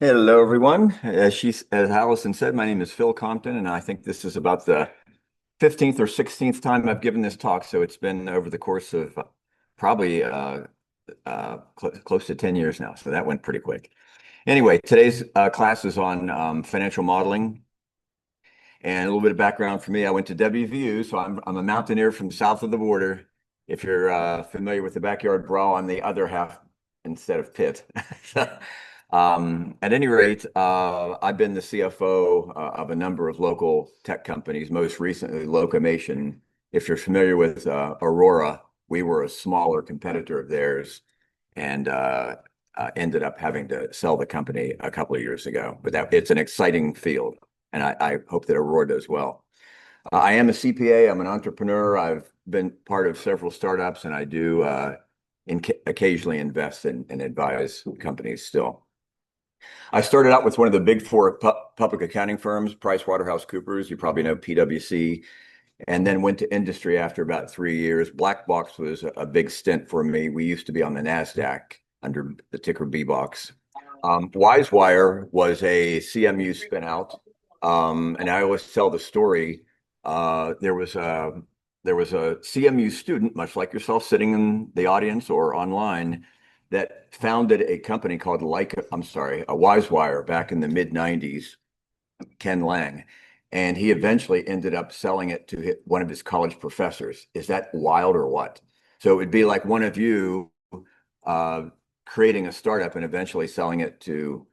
Hello, everyone. As Allison said, my name is Phil Compton, and I think this is about the 15th or 16th time I've given this talk. So it's been over the course of probably close to 10 years now. So that went pretty quick. Anyway, today's class is on financial modeling. And a little bit of background for me, I went to WVU, so I'm a mountaineer from south of the border. If you're familiar with the backyard brawl, I'm the other half instead of Pitt. At any rate, I've been the CFO of a number of local tech companies, most recently Locomation. If you're familiar with Aurora, we were a smaller competitor of theirs and ended up having to sell the company a couple of years ago. But it's an exciting field, and I hope that Aurora does well. I am a CPA. I'm an entrepreneur. I've been part of several startups, and I do occasionally invest and advise companies still. I started out with one of the big four public accounting firms, PricewaterhouseCoopers. You probably know PwC, and then went to industry after about 3 years. Black Box was a big stint for me. We used to be on the NASDAQ under the ticker BBOX. WiseWire was a CMU spinout. And I always tell the story. There was a CMU student, much like yourself, sitting in the audience or online, that founded a company called a WiseWire back in the mid 90s, Ken Lang. And he eventually ended up selling it to one of his college professors. Is that wild or what? So it would be like one of you uh, creating a startup and eventually selling it to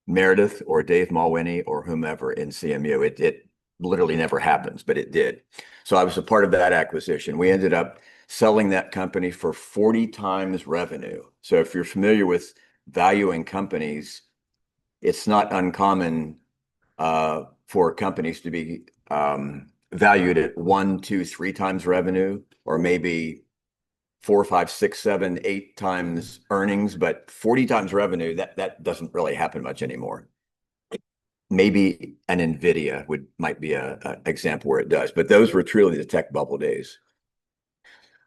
Meredith or Dave Mulwiney or whomever in CMU. It literally never happens, but it did. So I was a part of that acquisition. We ended up selling that company for 40 times revenue. So if you're familiar with valuing companies, it's not uncommon for companies to be valued at 1, 2, 3 times revenue, or maybe 4, 5, 6, 7, 8 times earnings, but 40 times revenue, that doesn't really happen much anymore. Maybe an Nvidia might be a example where it does, but those were truly the tech bubble days.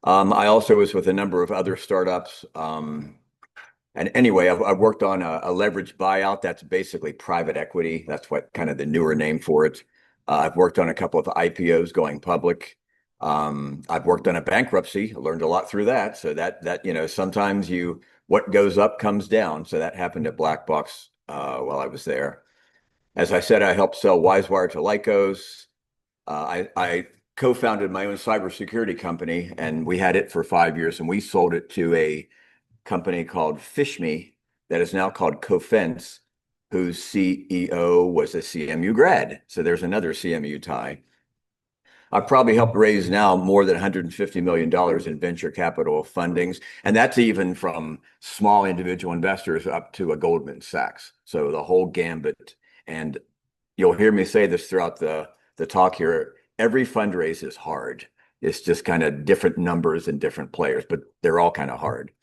I also was with a number of other startups. And anyway, I've worked on a leveraged buyout. That's basically private equity. That's what kind of the newer name for it. I've worked on a couple of IPOs going public. I've worked on a bankruptcy. I learned a lot through that. So that sometimes what goes up comes down. So that happened at Black Box while I was there. As I said, I helped sell WiseWire to Lycos. I co-founded my own cybersecurity company, and we had it for 5 years, and we sold it to a company called FishMe that is now called Cofense, whose CEO was a CMU grad. So there's another CMU tie. I've probably helped raise now more than $150 million in venture capital fundings, and that's even from small individual investors up to a Goldman Sachs. So the whole gambit. And you'll hear me say this throughout the talk here. Every fundraise is hard. It's just kind of different numbers and different players, but they're all kind of hard.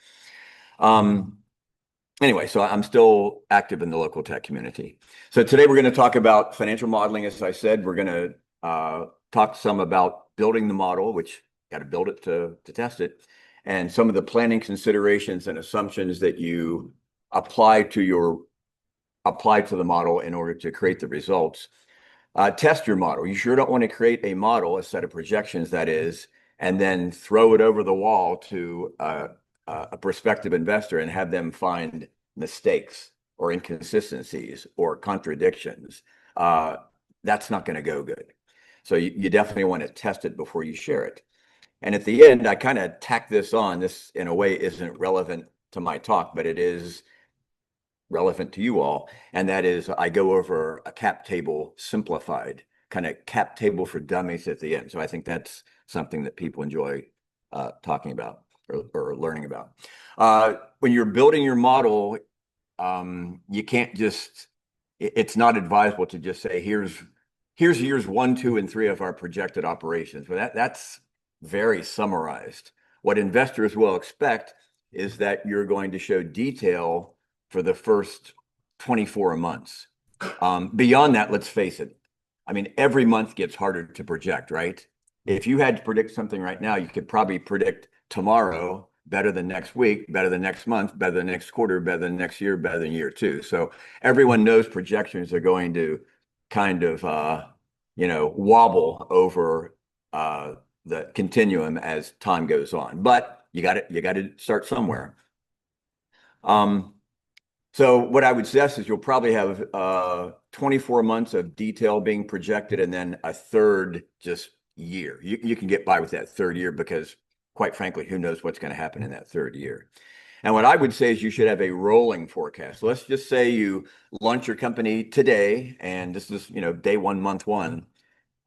Anyway, so I'm still active in the local tech community. So today we're going to talk about financial modeling. As I said, we're going to talk some about building the model, which got to build it to test it, and some of the planning considerations and assumptions that you apply to the model in order to create the results. Test your model. You sure don't want to create a model, a set of projections that is, and then throw it over the wall to a prospective investor and have them find mistakes or inconsistencies or contradictions. That's not going to go good. So you definitely want to test it before you share it. And at the end, I kind of tack this on. This, in a way, isn't relevant to my talk, but it is relevant to you all. And that is, I go over a cap table simplified, kind of cap table for dummies at the end. So I think that's something that people enjoy talking about or learning about. When you're building your model, you can't it's not advisable to just say, here's years 1, 2, and 3 of our projected operations. But that's very summarized. What investors will expect is that you're going to show detail for the first 24 months. Beyond that, let's face it. I mean, every month gets harder to project, right? If you had to predict something right now, you could probably predict tomorrow better than next week, better than next month, better than next quarter, better than next year, better than year two. So everyone knows projections are going to kind of wobble over the continuum as time goes on. But you got to start somewhere. Um, so what I would suggest is you'll probably have 24 months of detail being projected and then a third just year. You can get by with that third year because, quite frankly, who knows what's going to happen in that third year. And what I would say is you should have a rolling forecast. Let's just say you launch your company today, and this is, day one, month one.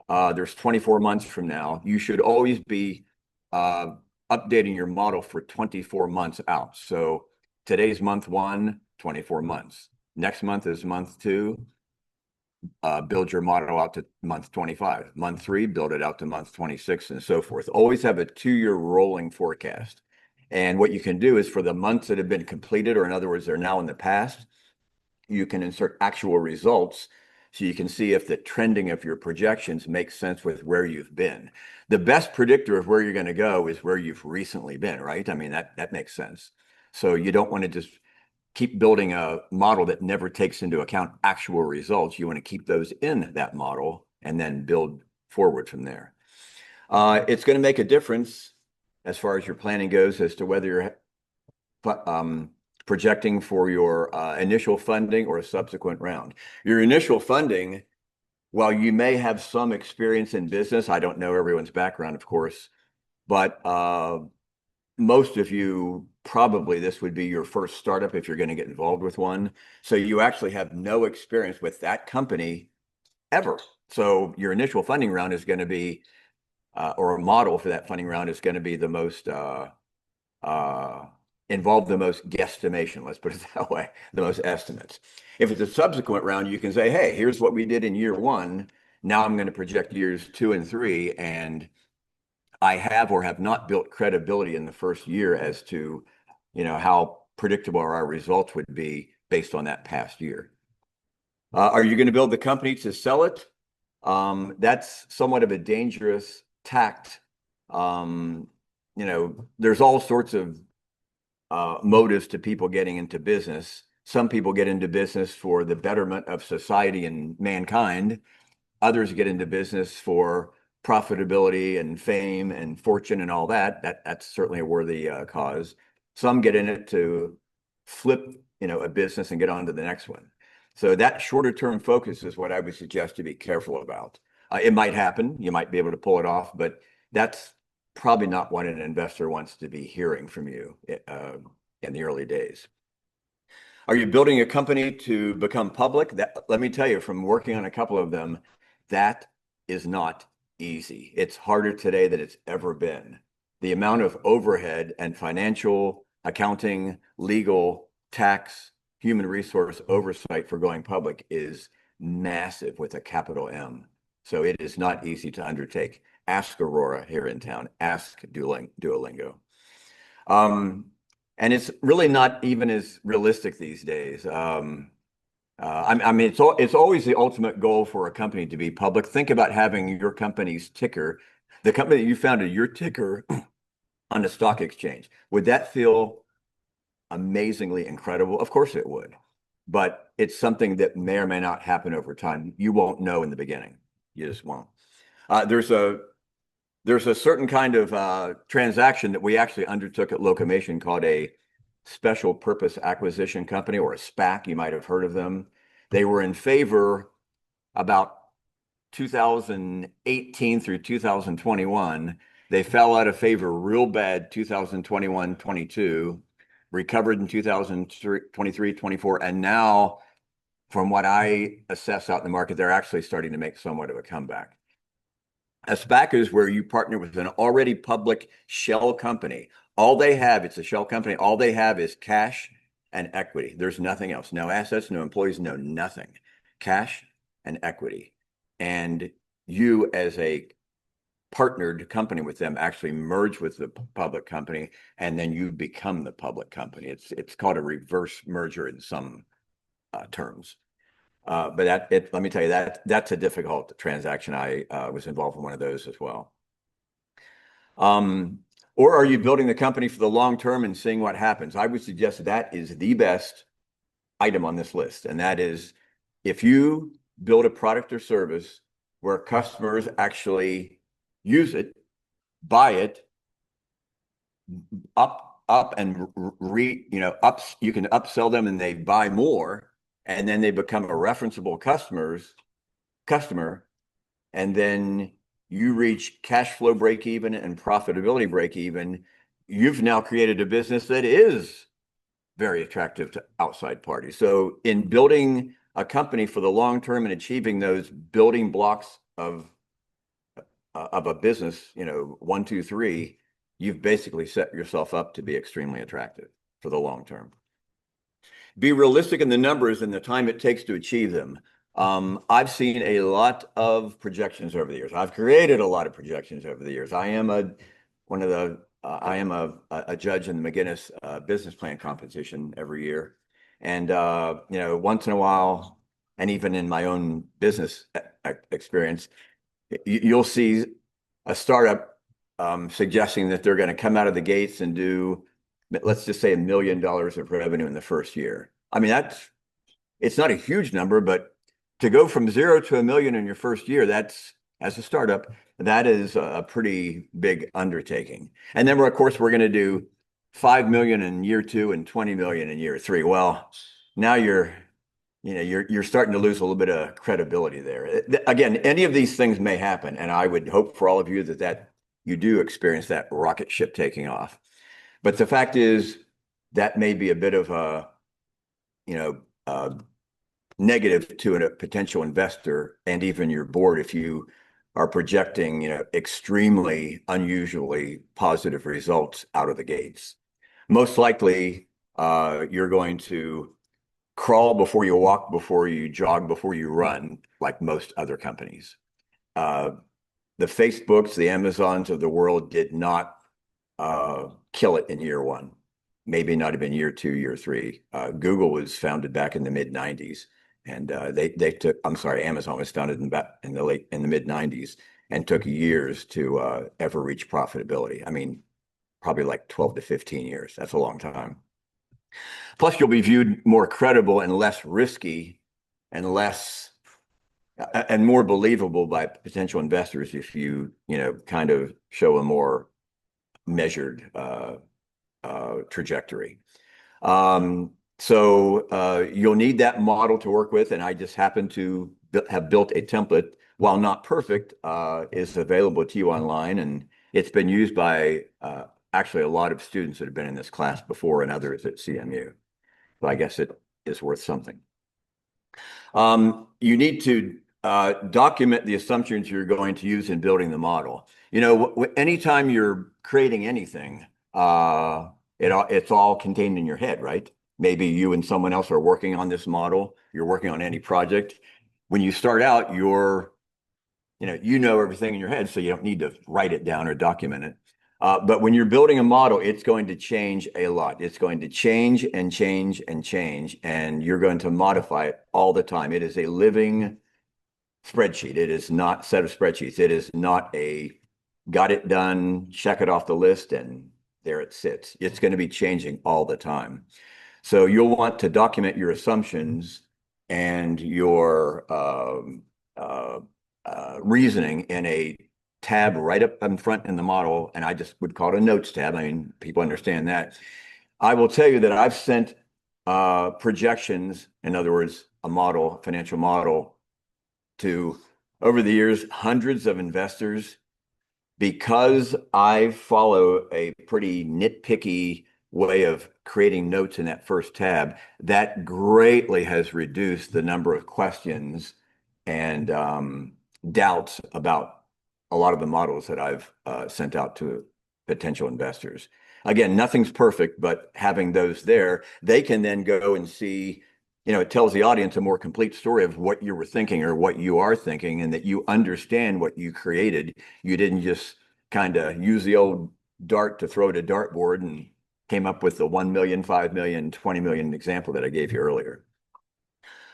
There's 24 months from now. You should always be uh, updating your model for 24 months out. So today's month one, 24 months. Next month is month two. Build your model out to month 25. Month three, build it out to month 26, and so forth. Always have a 2-year rolling forecast. And what you can do is for the months that have been completed, or in other words, they're now in the past, you can insert actual results so you can see if the trending of your projections makes sense with where you've been. The best predictor of where you're going to go is where you've recently been, right? I mean, that makes sense. So you don't want to just keep building a model that never takes into account actual results. You want to keep those in that model and then build forward from there. It's going to make a difference as far as your planning goes as to whether you're projecting for your initial funding or a subsequent round. Your initial funding, while you may have some experience in business, I don't know everyone's background, of course, but most of you probably this would be your first startup if you're going to get involved with one. So you actually have no experience with that company ever. So your initial funding round is going to be, or a model for that funding round is going to be the most involve the most guesstimation, let's put it that way, the most estimates. If it's a subsequent round, you can say, hey, here's what we did in year one. Now I'm going to project years 2 and 3, and I have or have not built credibility in the first year as to, how predictable our results would be based on that past year. Are you going to build the company to sell it? That's somewhat of a dangerous tact. There's all sorts of motives to people getting into business. Some people get into business for the betterment of society and mankind. Others get into business for profitability and fame and fortune and all that. That's certainly a worthy cause. Some get in it to flip, a business and get on to the next one. So that shorter term focus is what I would suggest to be careful about. It might happen. You might be able to pull it off, but that's probably not what an investor wants to be hearing from you in the early days. Are you building a company to become public? Let me tell you, from working on a couple of them, that is not easy. It's harder today than it's ever been. The amount of overhead and financial, accounting, legal, tax, human resource oversight for going public is massive with a capital M. So it is not easy to undertake. Ask Aurora here in town. Ask Duolingo. And it's really not even as realistic these days. I mean, it's always the ultimate goal for a company to be public. Think about having your company's ticker, the company that you founded, your ticker on the stock exchange. Would that feel amazingly incredible? Of course it would, but it's something that may or may not happen over time. You won't know in the beginning. You just won't. There's a certain kind of transaction that we actually undertook at Locomation called a special purpose acquisition company, or a SPAC. You might have heard of them. They were in favor about 2018 through 2021. They fell out of favor real bad 2021, 22, recovered in 2023, 24, and now, from what I assess out in the market, they're actually starting to make somewhat of a comeback. A SPAC is where you partner with an already public shell company. All they have, it's a shell company, all they have is cash and equity. There's nothing else. No assets, no employees, no nothing. Cash and equity. And you, as a partnered company with them, actually merge with the public company, and then you become the public company. It's called a reverse merger in some terms. But let me tell you, that's a difficult transaction. I was involved in one of those as well. Or are you building the company for the long term and seeing what happens? I would suggest that is the best item on this list. And that is if you build a product or service where customers actually use it, buy it, up and ups, you can upsell them and they buy more, and then they become a referenceable customer, and then you reach cash flow break even and profitability break even, you've now created a business that is very attractive to outside parties. So in building a company for the long term and achieving those building blocks of a business, 1, 2, 3, you've basically set yourself up to be extremely attractive for the long term. Be realistic in the numbers and the time it takes to achieve them. I've seen a lot of projections over the years. I've created a lot of projections over the years. I am a judge in the McGinnis business plan competition every year. And, once in a while, and even in my own business experience, you'll see a startup suggesting that they're going to come out of the gates and do, let's just say, $1 million of revenue in the first year. I mean, it's not a huge number, but to go from 0 to $1 million in your first year, as a startup, that is a pretty big undertaking. And then of course, we're going to do 5 million in year 2 and 20 million in year 3. Well, now you're starting to lose a little bit of credibility there. Again, any of these things may happen, and I would hope for all of you that you do experience that rocket ship taking off. But the fact is that may be a bit of a, negative to a potential investor and even your board if you are projecting, extremely unusually positive results out of the gates. Most likely, you're going to crawl before you walk, before you jog, before you run, like most other companies. The Facebooks, the Amazons of the world did not kill it in year 1, maybe not even year 2, year 3. Google was founded back in the mid 90s, and Amazon was founded in the mid 90s and took years to ever reach profitability. I mean, probably like 12 to 15 years. That's a long time. Plus, you'll be viewed more credible and less risky and more believable by potential investors if you, kind of show a more measured trajectory. So you'll need that model to work with, and I just happen to have built a template. While not perfect, is available to you online, and it's been used by actually a lot of students that have been in this class before and others at CMU. So I guess it is worth something. You need to document the assumptions you're going to use in building the model. Anytime you're creating anything, it's all contained in your head, right? Maybe you and someone else are working on this model. You're working on any project. When you start out, you know everything in your head, so you don't need to write it down or document it. But when you're building a model, it's going to change a lot. It's going to change and change and change, and you're going to modify it all the time. It is a living spreadsheet. It is not a set of spreadsheets. It is not a got it done, check it off the list, and there it sits. It's going to be changing all the time. So you'll want to document your assumptions and your reasoning in a tab right up in front in the model, and I just would call it a notes tab. I mean, people understand that. I will tell you that I've sent projections, in other words, a model, financial model, to, over the years, hundreds of investors, because I follow a pretty nitpicky way of creating notes in that first tab. That greatly has reduced the number of questions and doubts about a lot of the models that I've sent out to potential investors. Again, nothing's perfect, but having those there, they can then go and see, it tells the audience a more complete story of what you were thinking or what you are thinking, and that you understand what you created. You didn't just kind of use the old dart to throw at a dartboard and came up with the 1 million, 5 million, 20 million example that I gave you earlier.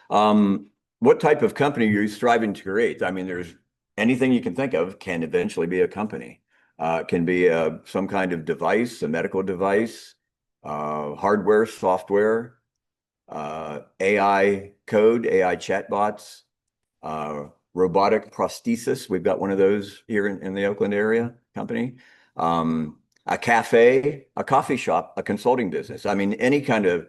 What type of company are you striving to create? I mean, there's anything you can think of can eventually be a company. It can be some kind of device, a medical device, hardware, software, AI code, AI chatbots, uh, robotic prosthesis. We've got one of those here in the Oakland area company. A cafe, a coffee shop, a consulting business. I mean, any kind of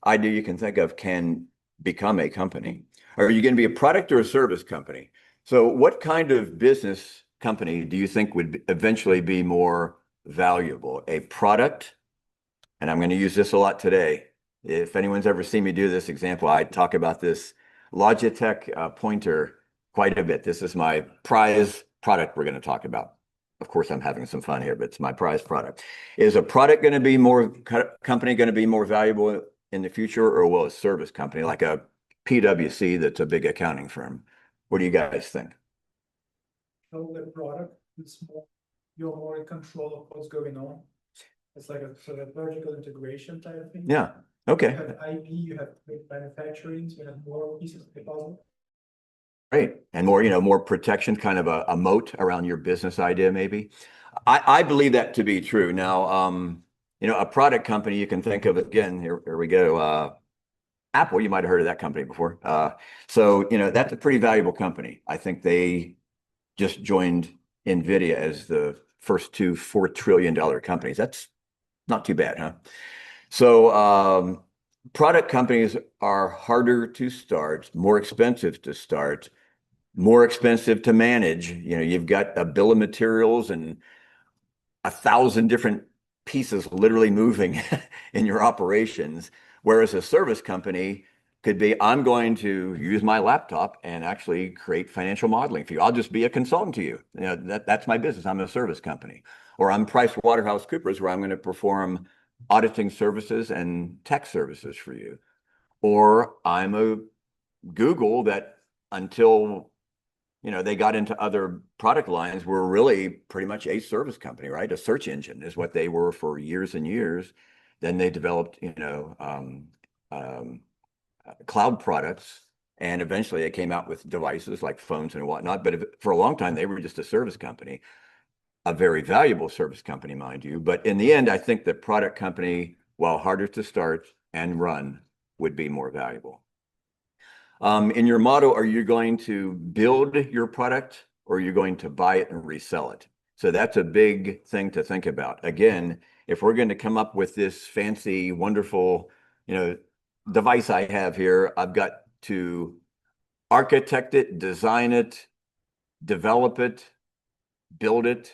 idea you can think of can become a company. Are you going to be a product or a service company? So what kind of business company do you think would eventually be more valuable? A product, and I'm going to use this a lot today. If anyone's ever seen me do this example, I talk about this Logitech pointer quite a bit. This is my prize product we're going to talk about. Of course, I'm having some fun here, but it's my prize product. Is a product going to be more company going to be more valuable in the future, or will a service company like a PwC that's a big accounting firm? What do you guys think? So the product is more, you're more in control of what's going on. It's like a sort of vertical integration type of thing. Yeah. Okay. You have IP, you have manufacturing, so you have more pieces of the puzzle. Great. And more, more protection, kind of a moat around your business idea, maybe. I believe that to be true. Now, a product company you can think of, again, here we go. Apple, you might have heard of that company before. So, that's a pretty valuable company. I think they just joined NVIDIA as the first two $4 trillion companies. That's not too bad, huh? So, product companies are harder to start, more expensive to start, more expensive to manage. You've got a bill of materials and 1,000 different pieces literally moving in your operations. Whereas a service company could be, I'm going to use my laptop and actually create financial modeling for you. I'll just be a consultant to you. That's my business. I'm a service company. Or I'm PricewaterhouseCoopers, where I'm going to perform auditing services and tech services for you. Or I'm a Google that until they got into other product lines were really pretty much a service company, right? A search engine is what they were for years and years. Then they developed, cloud products, and eventually they came out with devices like phones and whatnot. But for a long time, they were just a service company, a very valuable service company, mind you. But in the end, I think the product company, while harder to start and run, would be more valuable. In your model, are you going to build your product or are you going to buy it and resell it? So that's a big thing to think about. Again, if we're going to come up with this fancy, wonderful, device I have here, I've got to architect it, design it, develop it, build it,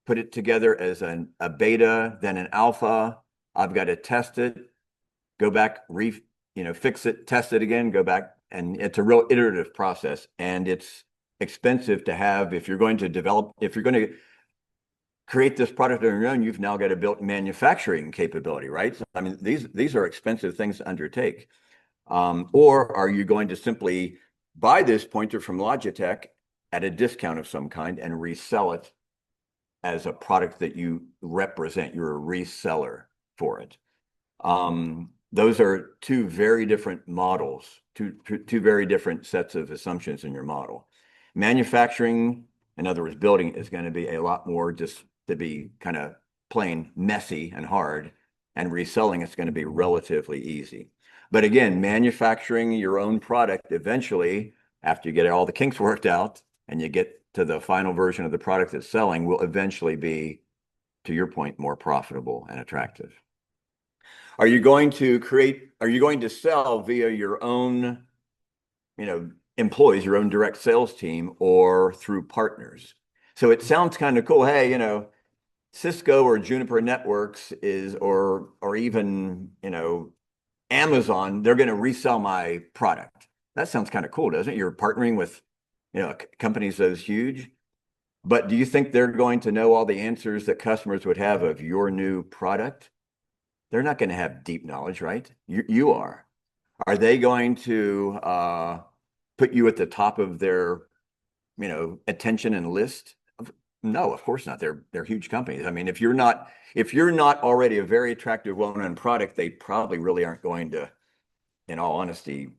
put it together as a beta, then an alpha. I've got to test it, go back, fix it, test it again, go back. And it's a real iterative process. And it's expensive to have, if you're going to create this product on your own, you've now got to build manufacturing capability, right? So, I mean, these are expensive things to undertake. Or are you going to simply buy this pointer from Logitech at a discount of some kind and resell it as a product that you represent? You're a reseller for it. Those are two very different models, two very different sets of assumptions in your model. Manufacturing, in other words, building, is going to be a lot more just to be kind of plain messy and hard, and reselling it's going to be relatively easy. But again, manufacturing your own product eventually, after you get all the kinks worked out and you get to the final version of the product that's selling, will eventually be, to your point, more profitable and attractive. Are you going to sell via your own, employees, your own direct sales team, or through partners? So it sounds kind of cool. Hey, Cisco or Juniper Networks or even, Amazon, they're going to resell my product. That sounds kind of cool, doesn't it? You're partnering with, companies as huge. But do you think they're going to know all the answers that customers would have of your new product? They're not going to have deep knowledge, right? You are. Are they going to put you at the top of their, attention and list? No, of course not. They're huge companies. I mean, if you're not already a very attractive, well-known product, they probably really aren't going to, in all honesty,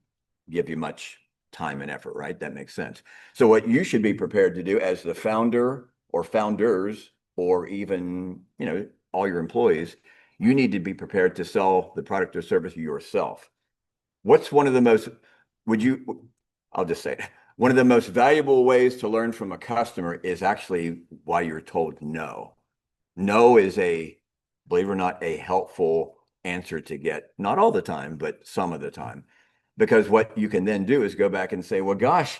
give you much time and effort, right? That makes sense. So what you should be prepared to do as the founder or founders or even, all your employees, you need to be prepared to sell the product or service yourself. What's one of the most, I'll just say it. One of the most valuable ways to learn from a customer is actually why you're told no. No is believe it or not, a helpful answer to get. Not all the time, but some of the time. Because what you can then do is go back and say, well, gosh,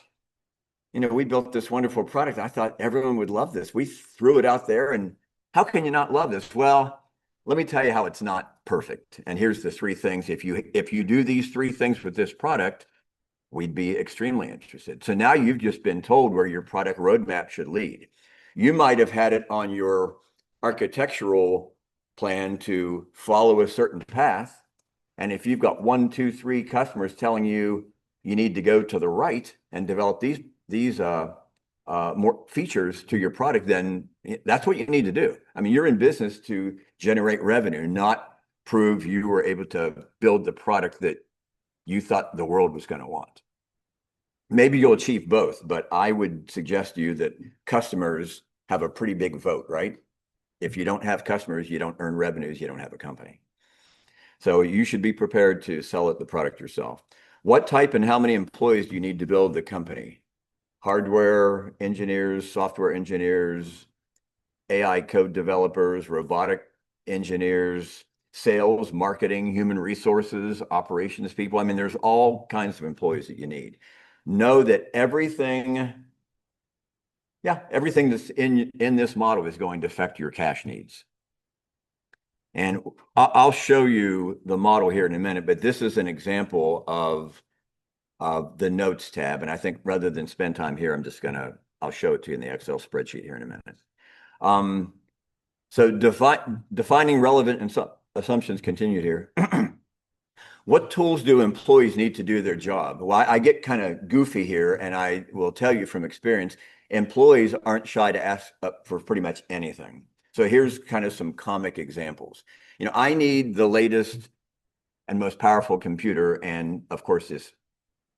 we built this wonderful product. I thought everyone would love this. We threw it out there, and how can you not love this? Well, let me tell you how it's not perfect. And here's the three things. If you do these three things with this product, we'd be extremely interested. So now you've just been told where your product roadmap should lead. You might have had it on your architectural plan to follow a certain path. And if you've got 1, 2, 3 customers telling you need to go to the right and develop these more features to your product, then that's what you need to do. I mean, you're in business to generate revenue, not prove you were able to build the product that you thought the world was going to want. Maybe you'll achieve both, but I would suggest to you that customers have a pretty big vote, right? If you don't have customers, you don't earn revenues, you don't have a company. So you should be prepared to sell the product yourself. What type and how many employees do you need to build the company? Hardware engineers, software engineers, AI code developers, robotic engineers, sales, marketing, human resources, operations people. I mean, there's all kinds of employees that you need. Know that everything that's in this model is going to affect your cash needs. And I'll show you the model here in a minute, but this is an example of the notes tab. And I think rather than spend time here, I'll show it to you in the Excel spreadsheet here in a minute. So defining relevant assumptions continued here. What tools do employees need to do their job? Well, I get kind of goofy here, and I will tell you from experience, employees aren't shy to ask for pretty much anything. So here's kind of some comic examples. I need the latest and most powerful computer, and of course,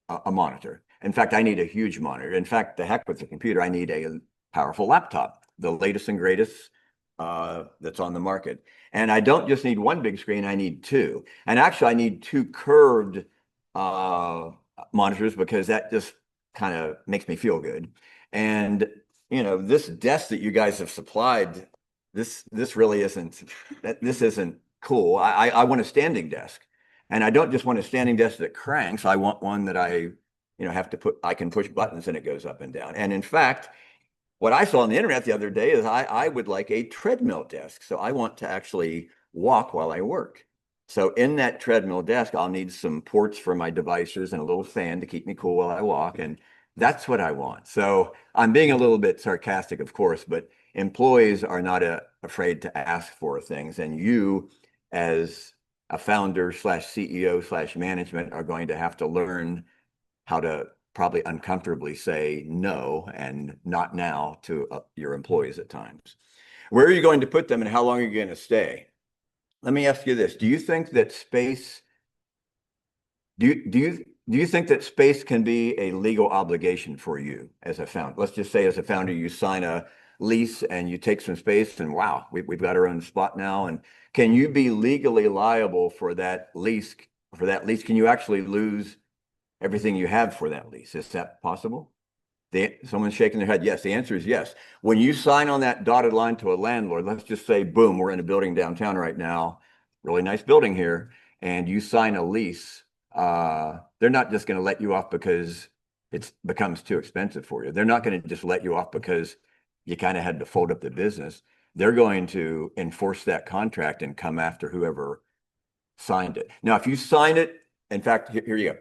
a monitor. In fact, I need a huge monitor. In fact, the heck with the computer, I need a powerful laptop, the latest and greatest that's on the market. And I don't just need one big screen, I need two. And actually, I need two curved monitors because that just kind of makes me feel good. And, this desk that you guys have supplied, this really isn't cool. I want a standing desk. And I don't just want a standing desk that cranks. I want one that I can push buttons and it goes up and down. And in fact, what I saw on the internet the other day is I would like a treadmill desk. So I want to actually walk while I work. So in that treadmill desk, I'll need some ports for my devices and a little fan to keep me cool while I walk. And that's what I want. So I'm being a little bit sarcastic, of course, but employees are not afraid to ask for things. And you, as a founder / CEO / management, are going to have to learn how to probably uncomfortably say no and not now to your employees at times. Where are you going to put them and how long are you going to stay? Let me ask you this. Do you think that space can be a legal obligation for you as a founder? Let's just say as a founder, you sign a lease and you take some space and wow, we've got our own spot now. And can you be legally liable for that lease? Can you actually lose everything you have for that lease? Is that possible? Someone's shaking their head. Yes, the answer is yes. When you sign on that dotted line to a landlord, let's just say, boom, we're in a building downtown right now, really nice building here, and you sign a lease, they're not just going to let you off because it becomes too expensive for you. They're not going to just let you off because you kind of had to fold up the business. They're going to enforce that contract and come after whoever signed it. Now, if you sign it, in fact, here you go.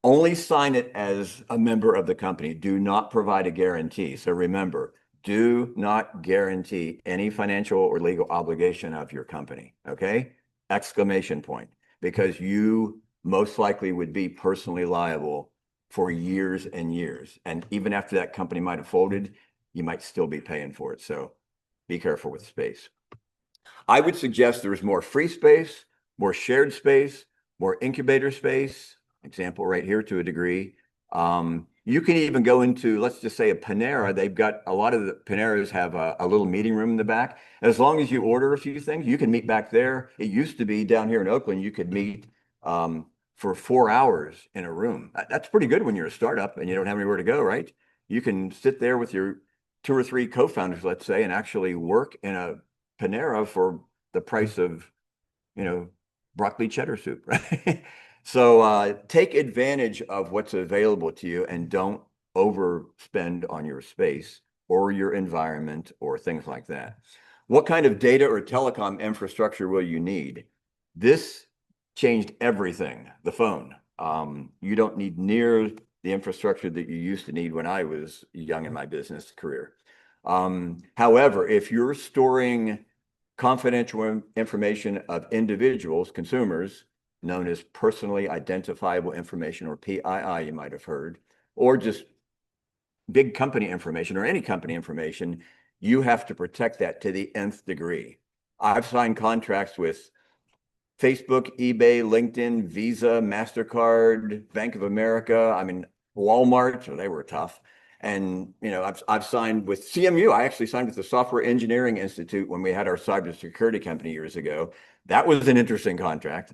Only sign it as a member of the company. Do not provide a guarantee. So remember, do not guarantee any financial or legal obligation of your company. Okay? Exclamation point. Because you most likely would be personally liable for years and years. And even after that company might have folded, you might still be paying for it. So be careful with space. I would suggest there's more free space, more shared space, more incubator space. Example right here to a degree. You can even go into, let's just say, a Panera. They've got a lot of the Paneras have a little meeting room in the back. As long as you order a few things, you can meet back there. It used to be down here in Oakland, you could meet for 4 hours in a room. That's pretty good when you're a startup and you don't have anywhere to go, right? You can sit there with your two or three co-founders, let's say, and actually work in a Panera for the price of, you know, broccoli cheddar soup, right? So take advantage of what's available to you and don't overspend on your space or your environment or things like that. What kind of data or telecom infrastructure will you need? This changed everything, the phone. You don't need near the infrastructure that you used to need when I was young in my business career. However, if you're storing confidential information of individuals, consumers, known as personally identifiable information, or PII, you might have heard, or just big company information or any company information, you have to protect that to the nth degree. I've signed contracts with Facebook, eBay, LinkedIn, Visa, MasterCard, Bank of America. I mean, Walmart, so they were tough. And I've signed with CMU. I actually signed with the Software Engineering Institute when we had our cybersecurity company years ago. That was an interesting contract,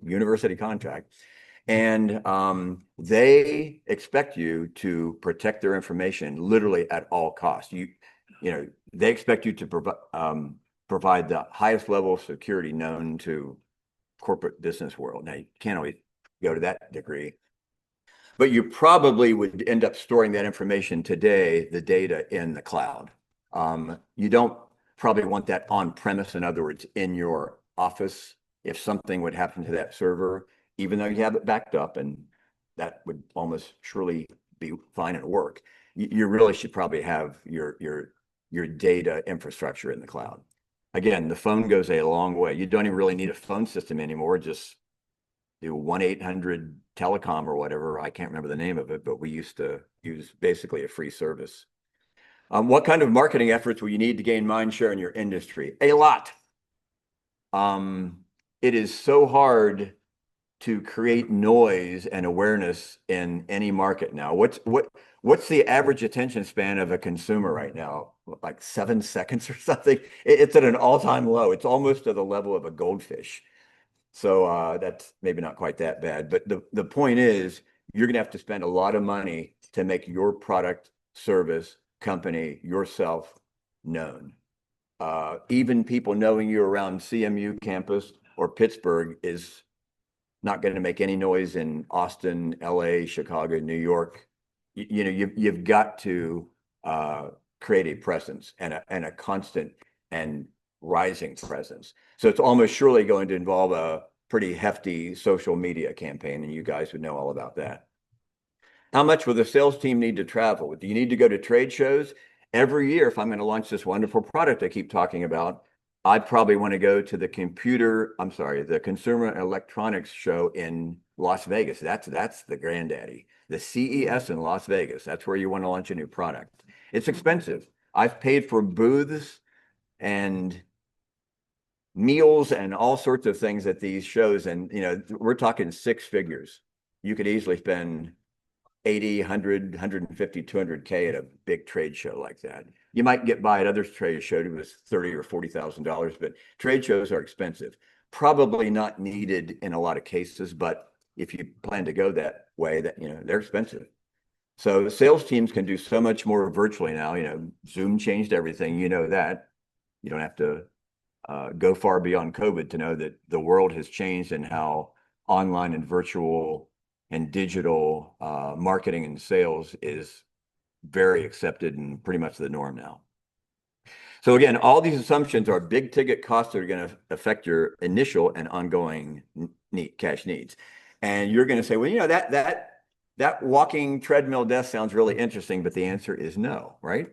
university contract. And they expect you to protect their information literally at all costs. They expect you to provide the highest level of security known to corporate business world. Now, you can't always go to that degree, but you probably would end up storing that information today, the data in the cloud. You don't probably want that on premise, in other words, in your office. If something would happen to that server, even though you have it backed up, and that would almost surely be fine and work, you really should probably have your data infrastructure in the cloud. Again, the phone goes a long way. You don't even really need a phone system anymore. Just do 1-800-telecom or whatever. I can't remember the name of it, but we used to use basically a free service. What kind of marketing efforts will you need to gain mind share in your industry? A lot. It is so hard to create noise and awareness in any market now. What's the average attention span of a consumer right now? Like 7 seconds or something? It's at an all-time low. It's almost to the level of a goldfish. So that's maybe not quite that bad. But the point is, you're going to have to spend a lot of money to make your product, service, company, yourself known. Even people knowing you around CMU campus or Pittsburgh is not going to make any noise in Austin, LA, Chicago, New York. You've got to create a presence and a constant and rising presence. So it's almost surely going to involve a pretty hefty social media campaign, and you guys would know all about that. How much will the sales team need to travel? Do you need to go to trade shows? Every year, if I'm going to launch this wonderful product I keep talking about, I probably want to go to the Consumer Electronics Show in Las Vegas. That's the granddaddy. The CES in Las Vegas. That's where you want to launch a new product. It's expensive. I've paid for booths and meals and all sorts of things at these shows, and we're talking six figures. You could easily spend 80, 100, 150, 200K at a big trade show like that. You might get by at other trade shows with $30,000 or $40,000, but trade shows are expensive. Probably not needed in a lot of cases, but if you plan to go that way, they're expensive. So sales teams can do so much more virtually now. Zoom changed everything. That. You don't have to go far beyond COVID to know that the world has changed and how online and virtual and digital marketing and sales is very accepted and pretty much the norm now. So again, all these assumptions are big ticket costs that are going to affect your initial and ongoing cash needs. And you're going to say, well, that walking treadmill desk sounds really interesting, but the answer is no, right?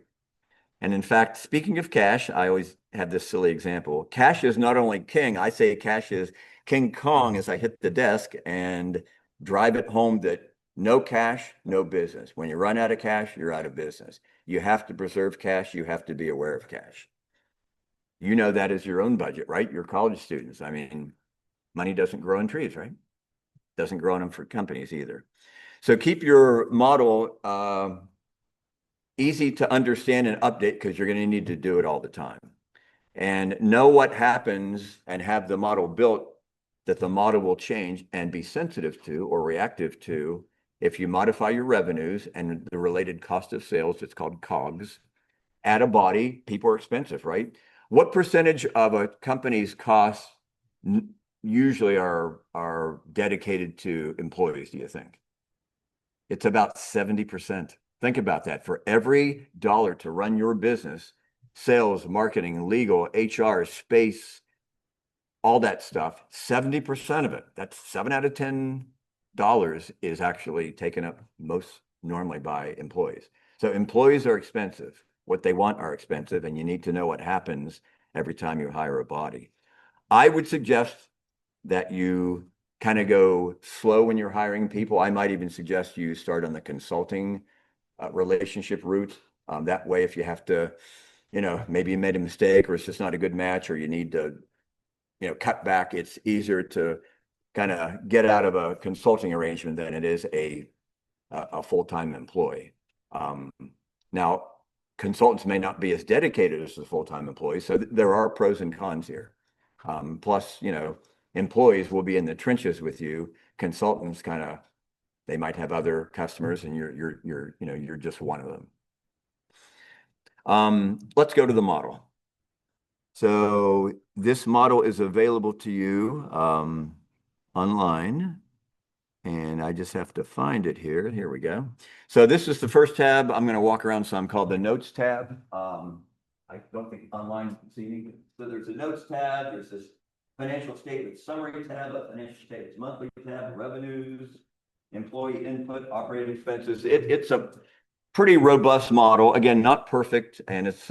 And in fact, speaking of cash, I always have this silly example. Cash is not only king, I say cash is King Kong as I hit the desk and drive it home that no cash, no business. When you run out of cash, you're out of business. You have to preserve cash. You have to be aware of cash. You know that is your own budget, right? You're college students. I mean, money doesn't grow on trees, right? Doesn't grow on them for companies either. So keep your model easy to understand and update because you're going to need to do it all the time. And know what happens and have the model built that the model will change and be sensitive to or reactive to if you modify your revenues and the related cost of sales. It's called COGS. Add a body, people are expensive, right? What percentage of a company's costs usually are dedicated to employees, do you think? It's about 70%. Think about that. For every dollar to run your business, sales, marketing, legal, HR, space, all that stuff, 70% of it, that's 7 out of $10 is actually taken up most normally by employees. So employees are expensive. What they want are expensive, and you need to know what happens every time you hire a body. I would suggest that you kind of go slow when you're hiring people. I might even suggest you start on the consulting relationship route. That way, if you have to, maybe you made a mistake or it's just not a good match or you need to, cut back, it's easier to kind of get out of a consulting arrangement than it is a full-time employee. Now, consultants may not be as dedicated as a full-time employee, so there are pros and cons here. Plus, employees will be in the trenches with you. Consultants they might have other customers, and you're just one of them. Let's go to the model. So this model is available to you online, and I just have to find it here. Here we go. So this is the first tab. I'm going to walk around some called the Notes tab. I don't think online you can see me. So there's a Notes tab. There's this Financial Statement Summary tab, a Financial Statements Monthly tab, Revenues, Employee Input, Operating Expenses. It's a pretty robust model. Again, not perfect, and it's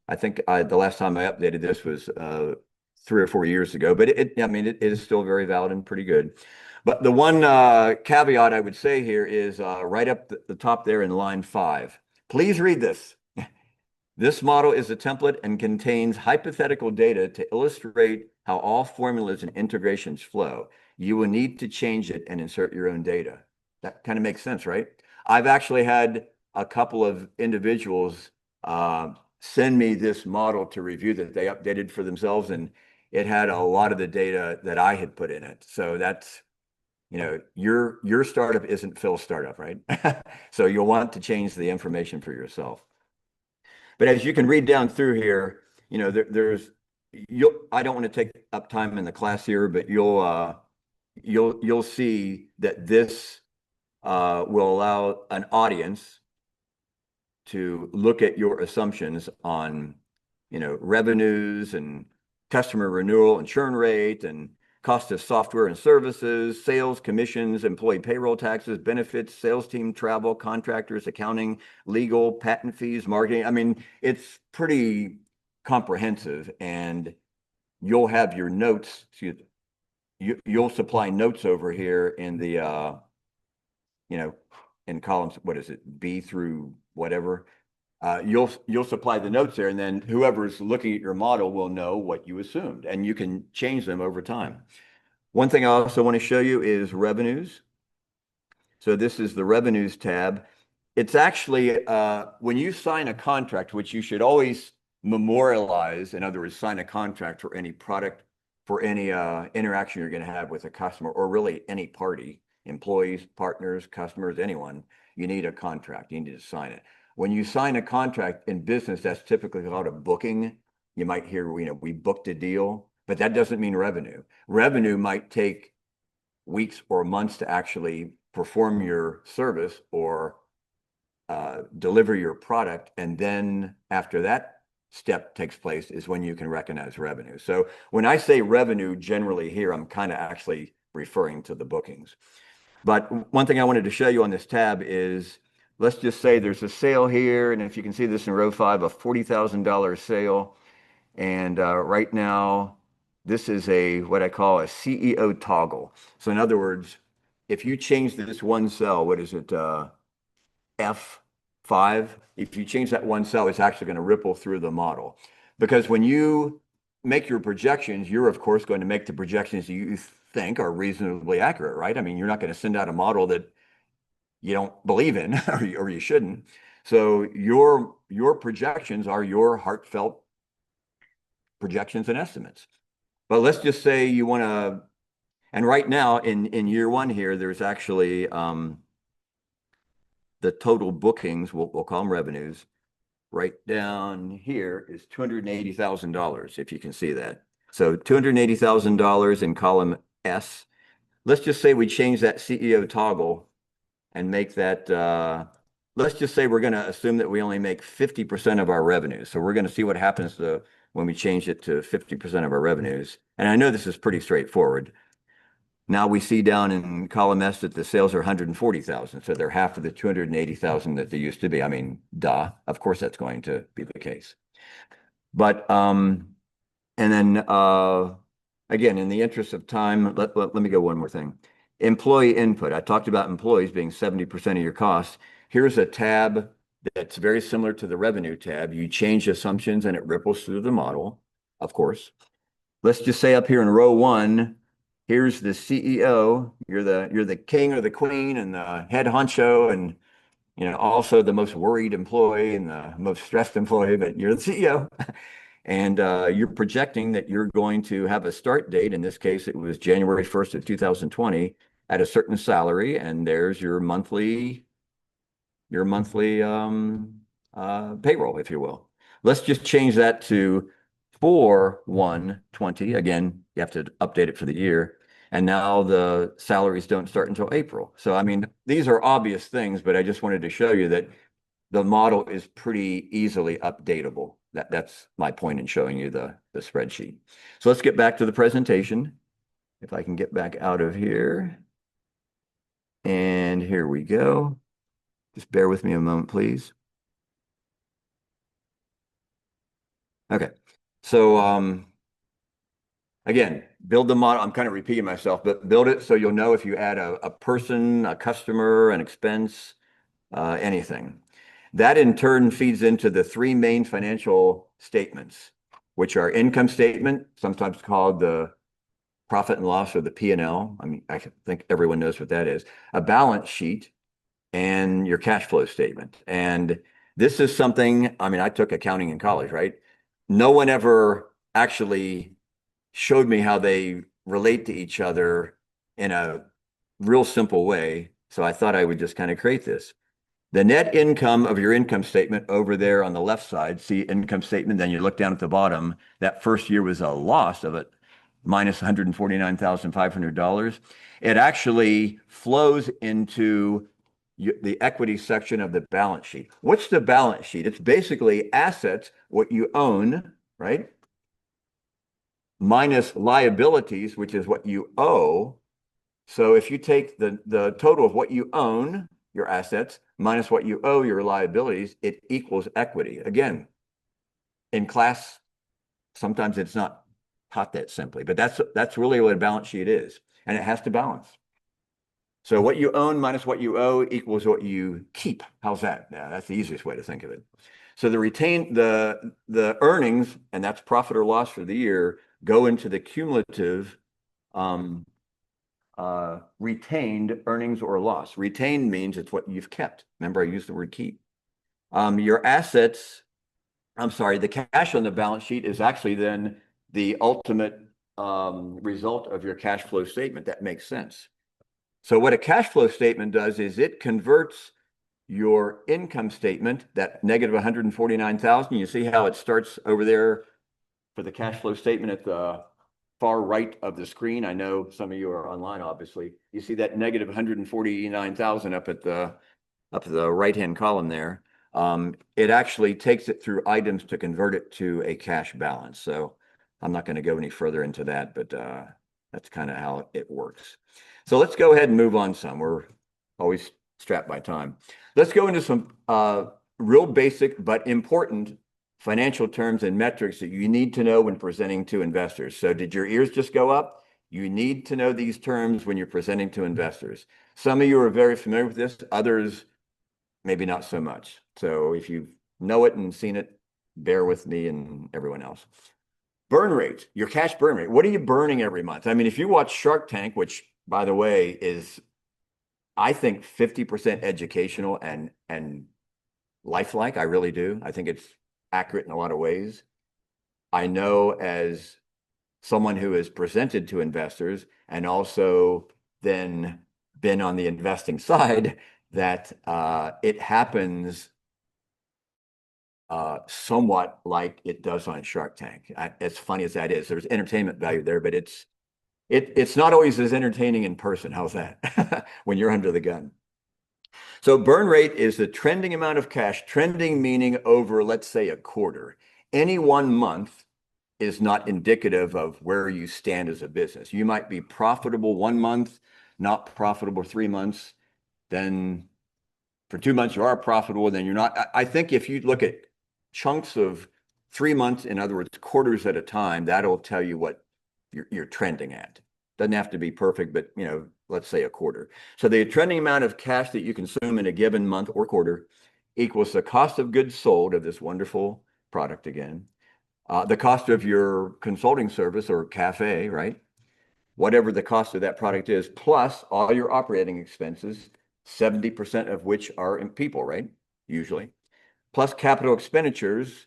I think the last time I updated this was 3 or 4 years ago, but it is still very valid and pretty good. But the one caveat I would say here is right up the top there in line 5. Please read this. This model is a template and contains hypothetical data to illustrate how all formulas and integrations flow. You will need to change it and insert your own data. That kind of makes sense, right? I've actually had a couple of individuals send me this model to review that they updated for themselves, and it had a lot of the data that I had put in it. So that's, your startup isn't Phil's startup, right? So you'll want to change the information for yourself. But as you can read down through here, I don't want to take up time in the class here, but you'll see that this will allow an audience to look at your assumptions on, revenues and customer renewal and churn rate and cost of software and services, sales, commissions, employee payroll taxes, benefits, sales team travel, contractors, accounting, legal, patent fees, marketing. It's pretty comprehensive, and you'll have your notes. You'll supply notes over here in the, in columns, what is it, B through whatever. You'll supply the notes there, and then whoever's looking at your model will know what you assumed, and you can change them over time. One thing I also want to show you is revenues. So this is the revenues tab. It's actually, when you sign a contract, which you should always memorialize, in other words, sign a contract for any product, for any interaction you're going to have with a customer, or really any party, employees, partners, customers, anyone, you need a contract. You need to sign it. When you sign a contract in business, that's typically called a booking. You might hear, we booked a deal, but that doesn't mean revenue. Revenue might take weeks or months to actually perform your service or deliver your product. And then after that step takes place is when you can recognize revenue. So when I say revenue generally here, I'm kind of actually referring to the bookings. But one thing I wanted to show you on this tab is, let's just say there's a sale here. And if you can see this in row 5, a $40,000 sale. And right now, this is what I call a CEO toggle. So in other words, if you change this one cell, what is it, F5? If you change that one cell, it's actually going to ripple through the model. Because when you make your projections, you're of course going to make the projections you think are reasonably accurate, right? You're not going to send out a model that you don't believe in or you shouldn't. So your projections are your heartfelt projections and estimates. But let's just say you want to, and right now in year one here, there's actually the total bookings, we'll call them revenues, right down here is $280,000, if you can see that. So $280,000 in column S. Let's just say we change that CEO toggle and make that, let's just say we're going to assume that we only make 50% of our revenues. So we're going to see what happens when we change it to 50% of our revenues. And I know this is pretty straightforward. Now we see down in column S that the sales are 140,000. So they're half of the 280,000 that they used to be. I mean, duh, of course that's going to be the case. But, and then, again, in the interest of time, let me go one more thing. Employee input. I talked about employees being 70% of your costs. Here's a tab that's very similar to the revenue tab. You change assumptions and it ripples through the model, of course. Let's just say up here in row one, here's the CEO. You're the king or the queen and the head honcho and also the most worried employee and the most stressed employee, but you're the CEO. And you're projecting that you're going to have a start date. In this case, it was January 1st of 2020 at a certain salary, and there's your monthly payroll, if you will. Let's just change that to 4/1/20. Again, you have to update it for the year. And now the salaries don't start until April. So, I mean, these are obvious things, but I just wanted to show you that the model is pretty easily updatable. That's my point in showing you the spreadsheet. So let's get back to the presentation. If I can get back out of here. And here we go. Just bear with me a moment, please. Okay. So again, build the model. I'm kind of repeating myself, but build it so you'll know if you add a person, a customer, an expense, anything. That in turn feeds into the three main financial statements, which are income statement, sometimes called the profit and loss or the P&L. I mean, I think everyone knows what that is. A balance sheet and your cash flow statement. And this is something, I mean, I took accounting in college, right? No one ever actually showed me how they relate to each other in a real simple way. So I thought I would just kind of create this. The net income of your income statement over there on the left side, see income statement, then you look down at the bottom, that first year was a loss of it, minus $149,500. It actually flows into the equity section of the balance sheet. What's the balance sheet? It's basically assets, what you own, right? Minus liabilities, which is what you owe. So if you take the total of what you own, your assets, minus what you owe, your liabilities, it equals equity. Again, in class, sometimes it's not taught that simply, but that's really what a balance sheet is, and it has to balance. So what you own minus what you owe equals what you keep. How's that? Yeah, that's the easiest way to think of it. So the earnings, and that's profit or loss for the year, go into the cumulative retained earnings or loss. Retained means it's what you've kept. Remember, I used the word keep. Your assets, the cash on the balance sheet is actually then the ultimate result of your cash flow statement. That makes sense. So what a cash flow statement does is it converts your income statement, that negative 149,000. You see how it starts over there for the cash flow statement at the far right of the screen. I know some of you are online, obviously. You see that negative 149,000 up at the right-hand column there. It actually takes it through items to convert it to a cash balance. So I'm not going to go any further into that, but that's kind of how it works. So let's go ahead and move on some. We're always strapped by time. Let's go into some real basic but important financial terms and metrics that you need to know when presenting to investors. So did your ears just go up? You need to know these terms when you're presenting to investors. Some of you are very familiar with this, others maybe not so much. So if you know it and seen it, bear with me and everyone else. Burn rate, your cash burn rate. What are you burning every month? I mean, if you watch Shark Tank, which by the way is I think 50% educational and lifelike. I really do. I think it's accurate in a lot of ways. I know as someone who is presented to investors and also then been on the investing side that it happens somewhat like it does on Shark Tank. As funny as that is, there's entertainment value there, but it's not always as entertaining in person. How's that? When you're under the gun. So burn rate is the trending amount of cash, trending meaning over, let's say, a quarter. Any 1 month is not indicative of where you stand as a business. You might be profitable 1 month, not profitable 3 months. Then for 2 months, you are profitable, then you're not. I think if you look at chunks of 3 months, in other words, quarters at a time, that'll tell you what you're trending at. Doesn't have to be perfect, but let's say a quarter. So the trending amount of cash that you consume in a given month or quarter equals the cost of goods sold of this wonderful product again, the cost of your consulting service or cafe, right? Whatever the cost of that product is, plus all your operating expenses, 70% of which are in people, right? Usually, plus capital expenditures,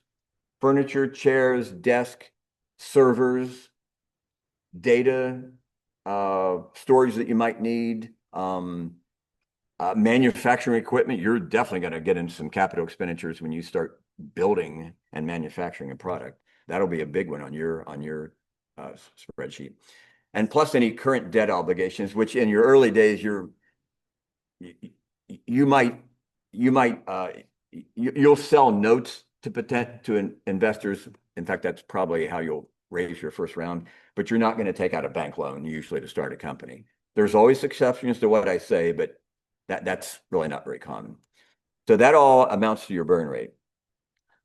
furniture, chairs, desk, servers, data, storage that you might need, manufacturing equipment. You're definitely going to get into some capital expenditures when you start building and manufacturing a product. That'll be a big one on your spreadsheet. And plus any current debt obligations, which in your early days you'll sell notes to investors. In fact, that's probably how you'll raise your first round, but you're not going to take out a bank loan usually to start a company. There's always exceptions to what I say, but that's really not very common. So that all amounts to your burn rate.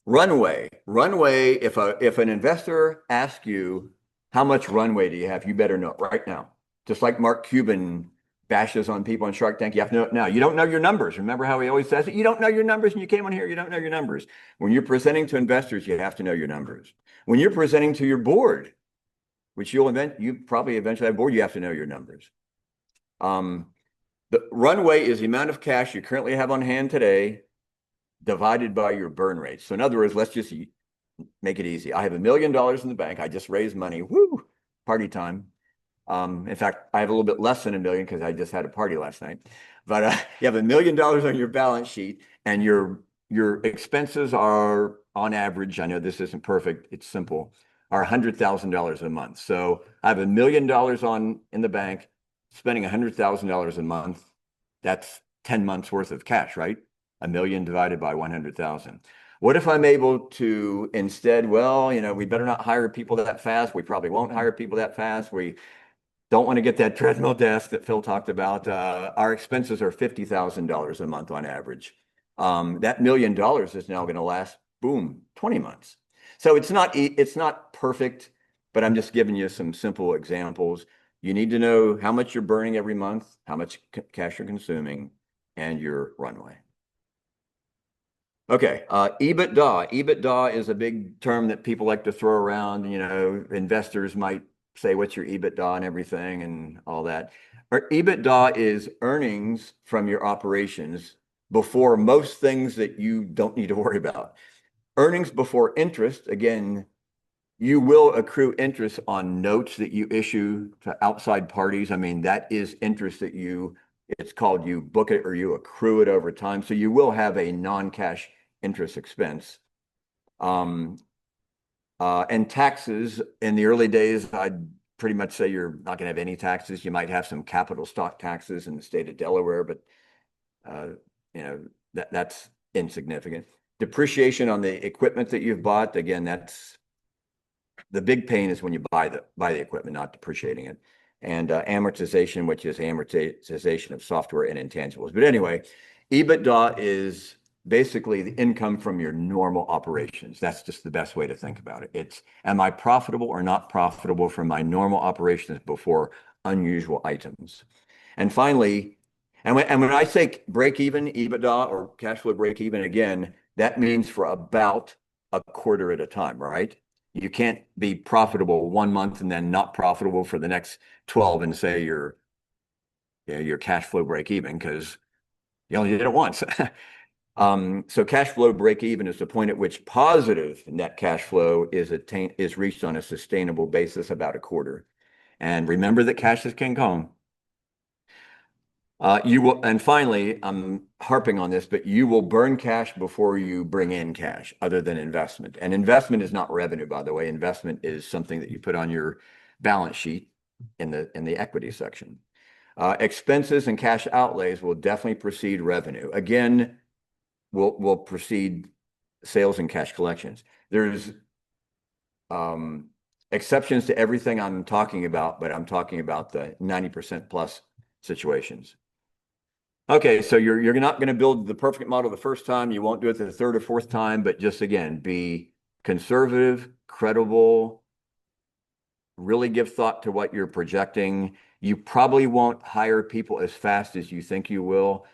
Runway, if an investor asks you how much runway do you have, you better know it right now. Just like Mark Cuban bashes on people on Shark Tank, you have to know it now. You don't know your numbers. Remember how he always says it? You don't know your numbers and you came on here, you don't know your numbers. When you're presenting to investors, you have to know your numbers. When you're presenting to your board, which you probably eventually have a board, you have to know your numbers. The runway is the amount of cash you currently have on hand today divided by your burn rate. So in other words, let's just make it easy. I have $1 million in the bank. I just raised money. Woo, party time. In fact, I have a little bit less than $1 million because I just had a party last night. But you have $1 million on your balance sheet, and your expenses are, on average, I know this isn't perfect, it's simple, are $100,000 a month. So I have $1 million in the bank, spending $100,000 a month. That's 10 months worth of cash, right? 1 million divided by 100,000. What if I'm able to instead, we better not hire people that fast. We probably won't hire people that fast. We don't want to get that treadmill desk that Phil talked about. Our expenses are $50,000 a month on average. That $1 million is now going to last, boom, 20 months. So it's not perfect, but I'm just giving you some simple examples. You need to know how much you're burning every month, how much cash you're consuming, and your runway. Okay, EBITDA. EBITDA is a big term that people like to throw around. Investors might say, what's your EBITDA and everything and all that. Or EBITDA is earnings from your operations before most things that you don't need to worry about. Earnings before interest, again, you will accrue interest on notes that you issue to outside parties. I mean, that is interest that it's called you book it or you accrue it over time. So you will have a non-cash interest expense. And taxes in the early days, I'd pretty much say you're not going to have any taxes. You might have some capital stock taxes in the state of Delaware, but that's insignificant. Depreciation on the equipment that you've bought, again, that's the big pain is when you buy the equipment, not depreciating it. And amortization, which is amortization of software and intangibles. But anyway, EBITDA is basically the income from your normal operations. That's just the best way to think about it. It's, am I profitable or not profitable from my normal operations before unusual items? And finally, and when I say break even, EBITDA or cash flow break even, again, that means for about a quarter at a time, right? You can't be profitable 1 month and then not profitable for the next 12 and say you're your cash flow break even because you only did it once. So cash flow break even is the point at which positive net cash flow is reached on a sustainable basis about a quarter. And remember that cash is king kong. You will, and finally, I'm harping on this, but you will burn cash before you bring in cash other than investment. And investment is not revenue, by the way. Investment is something that you put on your balance sheet in the equity section. Expenses and cash outlays will definitely precede revenue. Again, will precede sales and cash collections. There's exceptions to everything I'm talking about, but I'm talking about the 90% plus situations. Okay, so you're not going to build the perfect model the first time. You won't do it the third or fourth time, but just again, be conservative, credible, really give thought to what you're projecting. You probably won't hire people as fast as you think you will.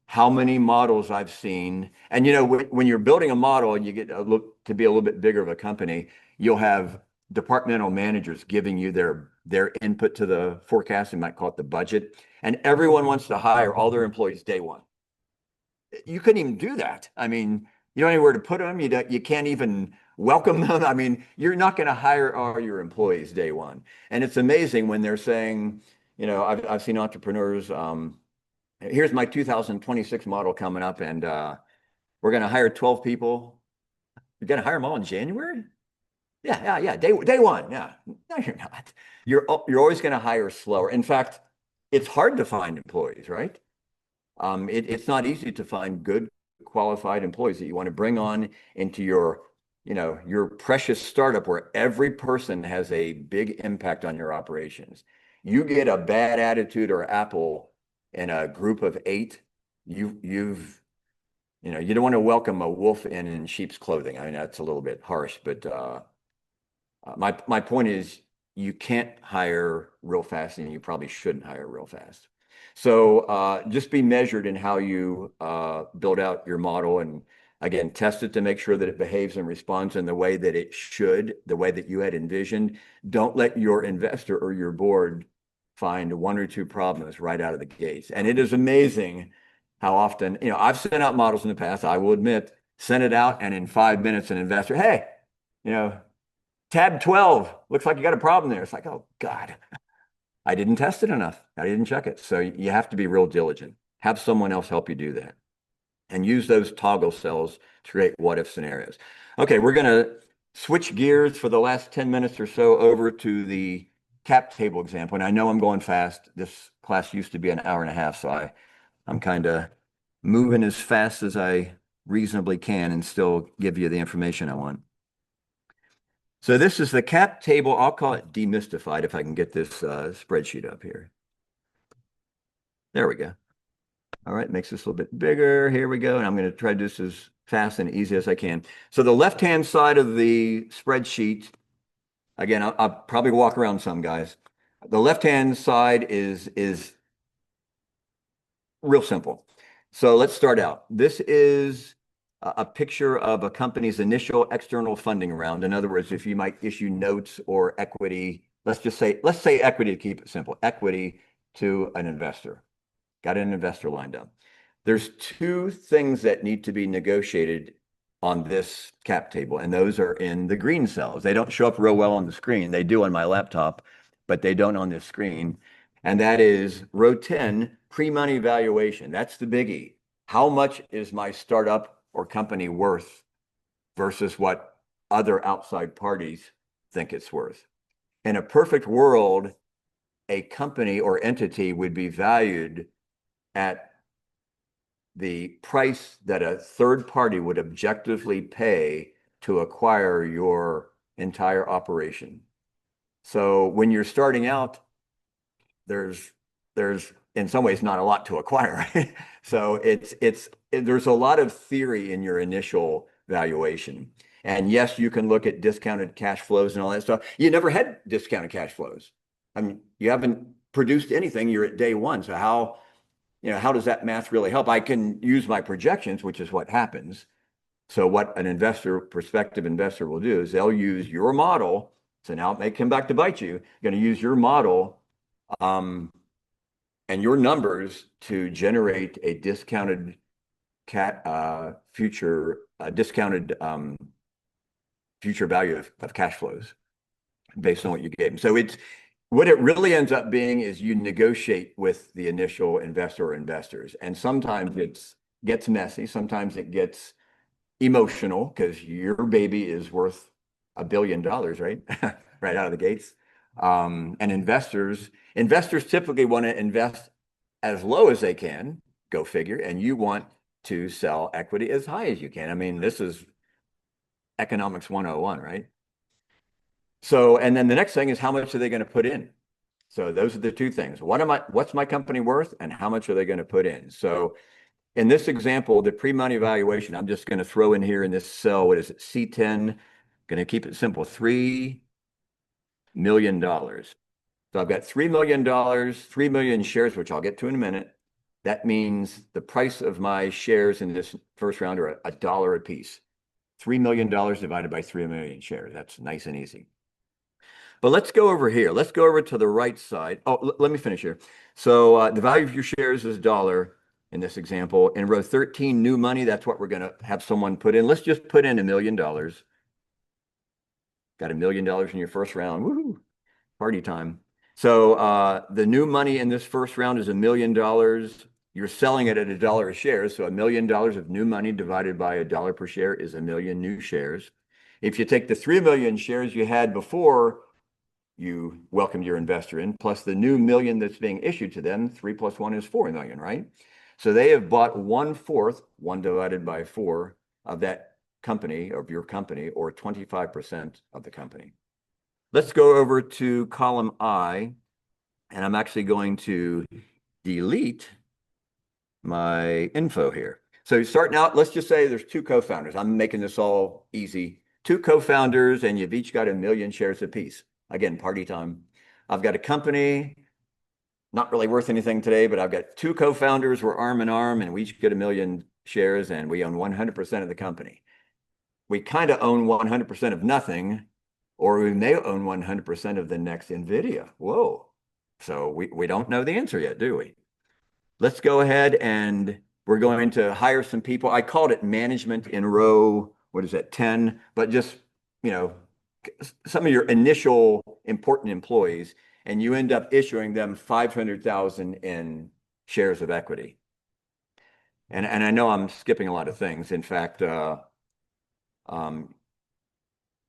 How many models I've seen, and when you're building a model and you get to be a little bit bigger of a company, you'll have departmental managers giving you their input to the forecast. You might call it the budget, and everyone wants to hire all their employees day one. You couldn't even do that. I mean, you don't know where to put them. You can't even welcome them. I mean, you're not going to hire all your employees day one. And it's amazing when they're saying, I've seen entrepreneurs. Here's my 2026 model coming up, and we're going to hire 12 people. You're going to hire them all in January? Yeah. Day one. Yeah. No, you're not. You're always going to hire slower. In fact, it's hard to find employees, right? It's not easy to find good qualified employees that you want to bring on into your precious startup where every person has a big impact on your operations. You get a bad attitude or apple in a group of 8, you don't want to welcome a wolf in sheep's clothing. I mean, that's a little bit harsh, but my point is you can't hire real fast, and you probably shouldn't hire real fast. So just be measured in how you build out your model, and again, test it to make sure that it behaves and responds in the way that it should, the way that you had envisioned. Don't let your investor or your board find 1 or 2 problems right out of the gates. And it is amazing how often, I've sent out models in the past, I will admit, sent it out, and in 5 minutes, an investor, hey, tab 12, looks like you got a problem there. It's like, oh God, I didn't test it enough. I didn't check it. So you have to be real diligent. Have someone else help you do that. And use those toggle cells to create what if scenarios. Okay, we're going to switch gears for the last 10 minutes or so over to the cap table example. And I know I'm going fast. This class used to be an hour and a half, so I'm kind of moving as fast as I reasonably can and still give you the information I want. So this is the cap table. I'll call it demystified if I can get this spreadsheet up here. There we go. All right, makes this a little bit bigger. Here we go. And I'm going to try to do this as fast and easy as I can. So the left-hand side of the spreadsheet, again, I'll probably walk around some, guys. The left-hand side is real simple. So let's start out. This is a picture of a company's initial external funding round. In other words, if you might issue notes or equity, let's say equity to keep it simple, equity to an investor. Got an investor lined up. There's 2 things that need to be negotiated on this cap table, and those are in the green cells. They don't show up real well on the screen. They do on my laptop, but they don't on this screen. And that is row 10, pre-money valuation. That's the biggie. How much is my startup or company worth versus what other outside parties think it's worth? In a perfect world, a company or entity would be valued at the price that a third party would objectively pay to acquire your entire operation. So when you're starting out, there's in some ways not a lot to acquire, right? So there's a lot of theory in your initial valuation. And yes, you can look at discounted cash flows and all that stuff. You never had discounted cash flows. I mean, you haven't produced anything. You're at day one. So how does that math really help? I can use my projections, which is what happens. So what an prospective investor will do is they'll use your model. So now it may come back to bite you. You're going to use your model and your numbers to generate a discounted future discounted future value of cash flows based on what you gave them. So it's what it really ends up being is you negotiate with the initial investor or investors, and sometimes it gets messy, sometimes it gets emotional because your baby is worth $1 billion, right? Right out of the gates. And investors typically want to invest as low as they can, go figure, and you want to sell equity as high as you can. I mean, this is economics 101, right? So, and then the next thing is how much are they going to put in? So those are the two things. What's my company worth and how much are they going to put in? So in this example, the pre-money valuation, I'm just going to throw in here in this cell, what is it, C10, going to keep it simple, $3 million. So I've got $3 million, 3 million shares, which I'll get to in a minute. That means the price of my shares in this first round are $1 a piece. $3 million divided by 3 million shares. That's nice and easy. But let's go over here. Let's go over to the right side. Oh, let me finish here. So the value of your shares is $1 in this example. In row 13, new money, that's what we're going to have someone put in. Let's just put in $1 million. Got $1 million in your first round. Woohoo! Party time. So the new money in this first round is $1 million. You're selling it at $1 a share. So $1 million of new money divided by $1 per share is 1 million new shares. If you take the 3 million shares you had before you welcomed your investor in, plus the new million that's being issued to them, 3 plus 1 is 4 million, right? So they have bought 1/4, 1 divided by 4, of that company, of your company, or 25% of the company. Let's go over to column I, and I'm actually going to delete my info here. So starting out, let's just say there's 2 co-founders. I'm making this all easy. 2 co-founders, and you've each got 1 million shares apiece. Again, party time. I've got a company, not really worth anything today, but I've got 2 co-founders. We're arm in arm, and we each get 1 million shares, and we own 100% of the company. We kind of own 100% of nothing, or we may own 100% of the next NVIDIA. Whoa. So we don't know the answer yet, do we? Let's go ahead and we're going to hire some people. I called it management in row, what is that, 10, but just, you know, some of your initial important employees, and you end up issuing them 500,000 in shares of equity. And I know I'm skipping a lot of things. In fact,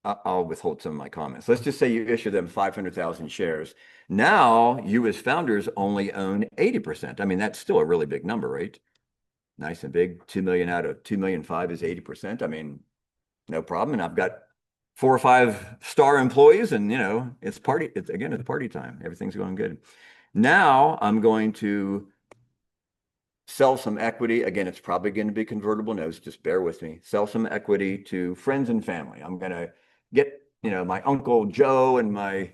I'll withhold some of my comments. Let's just say you issue them 500,000 shares. Now you as founders only own 80%. I mean, that's still a really big number, right? Nice and big. 2 million out of 2 million 5 is 80%. I mean, no problem. And I've got 4 or 5 star employees, and it's party. It's party time. Everything's going good. Now I'm going to sell some equity. Again, it's probably going to be convertible notes. Just bear with me. Sell some equity to friends and family. I'm going to get, my Uncle Joe and my,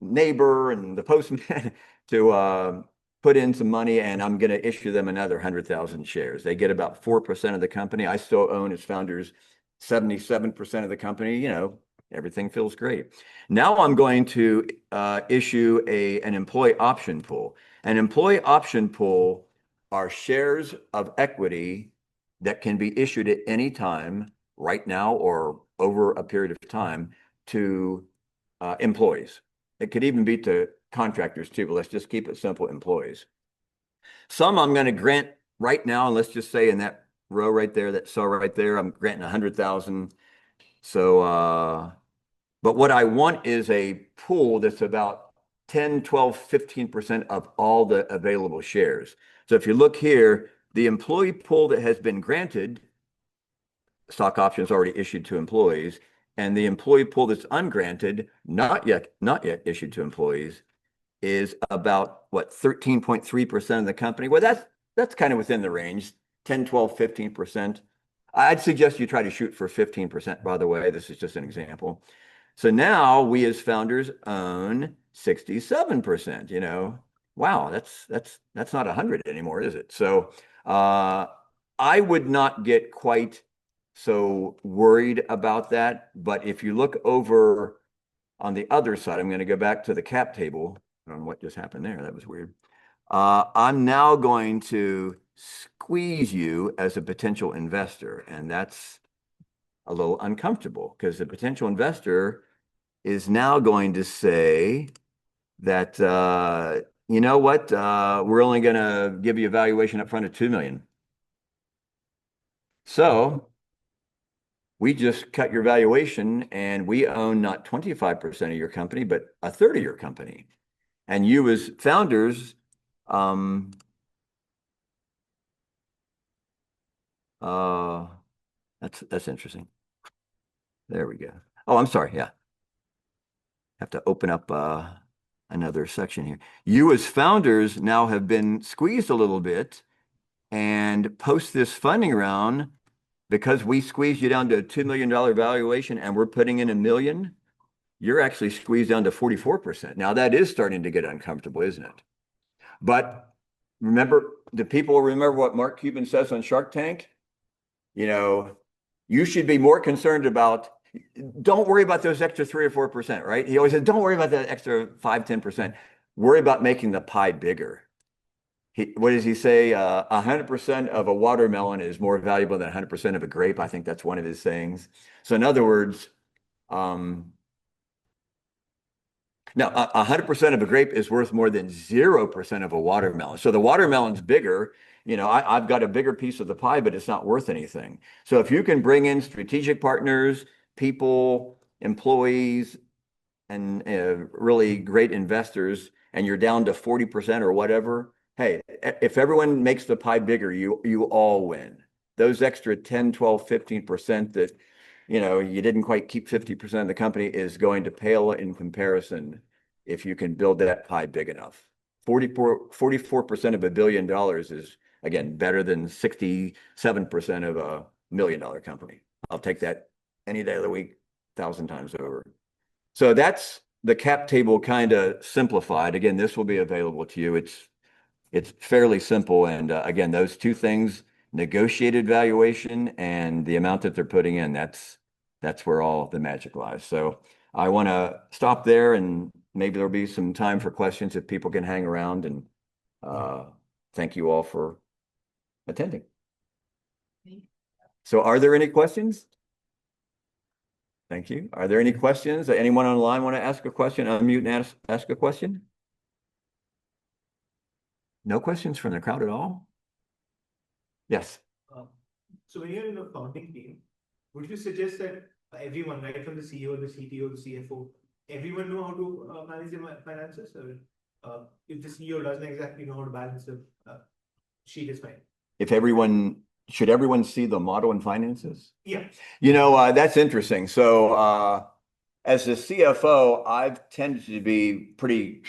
neighbor and the postman to put in some money, and I'm going to issue them another 100,000 shares. They get about 4% of the company. I still own, as founders, 77% of the company. Everything feels great. Now I'm going to issue an employee option pool. An employee option pool are shares of equity that can be issued at any time, right now or over a period of time, to employees. It could even be to contractors too, but let's just keep it simple, employees. Some I'm going to grant right now, and let's just say in that row right there, that cell right there, I'm granting 100,000. So, but what I want is a pool that's about 10, 12, 15% of all the available shares. So if you look here, the employee pool that has been granted, stock options already issued to employees, and the employee pool that's ungranted, not yet issued to employees, is about what, 13.3% of the company. Well, that's kind of within the range, 10, 12, 15%. I'd suggest you try to shoot for 15%, by the way. This is just an example. So now we as founders own 67%, Wow, that's not 100 anymore, is it? So I would not get quite so worried about that. But if you look over on the other side, I'm going to go back to the cap table. I don't know what just happened there. That was weird. I'm now going to squeeze you as a potential investor, and that's a little uncomfortable because the potential investor is now going to say that, you know what, we're only going to give you a valuation up front of 2 million. So we just cut your valuation and we own not 25% of your company, but a third of your company. And you as founders, uh, that's interesting. There we go. Oh, I'm sorry. Yeah. Have to open up another section here. You as founders now have been squeezed a little bit and post this funding round because we squeezed you down to a $2 million valuation and we're putting in $1 million. You're actually squeezed down to 44%. Now that is starting to get uncomfortable, isn't it? But remember, do people remember what Mark Cuban says on Shark Tank? You know, you should be more concerned about, don't worry about those extra 3 or 4%, right? He always said, don't worry about that extra 5, 10%. Worry about making the pie bigger. What does he say? 100% of a watermelon is more valuable than 100% of a grape. I think that's one of his sayings. So in other words, now 100% of a grape is worth more than 0% of a watermelon. So the watermelon's bigger. You know, I've got a bigger piece of the pie, but it's not worth anything. So if you can bring in strategic partners, people, employees, and really great investors, and you're down to 40% or whatever, hey, if everyone makes the pie bigger, you all win. Those extra 10, 12, 15% that, you know, you didn't quite keep 50% of the company is going to pale in comparison if you can build that pie big enough. 44% of $1 billion is, again, better than 67% of a $1 million company. I'll take that any day of the week, 1,000 times over. So that's the cap table kind of simplified. Again, this will be available to you. It's fairly simple. And again, those two things, negotiated valuation and the amount that they're putting in, that's where all the magic lies. So I want to stop there and maybe there'll be some time for questions if people can hang around, and thank you all for attending. So are there any questions? Thank you. Are there any questions? Anyone online want to ask a question? Unmute and ask a question. No questions from the crowd at all? Yes. So when you're in a founding team, would you suggest that everyone, right from the CEO, the CTO, the CFO, everyone know how to manage their finances? Or if the CEO doesn't exactly know how to balance the sheet, is fine. Should everyone see the model in finances? Yeah. You know, that's interesting. So as a CFO, I've tended to be pretty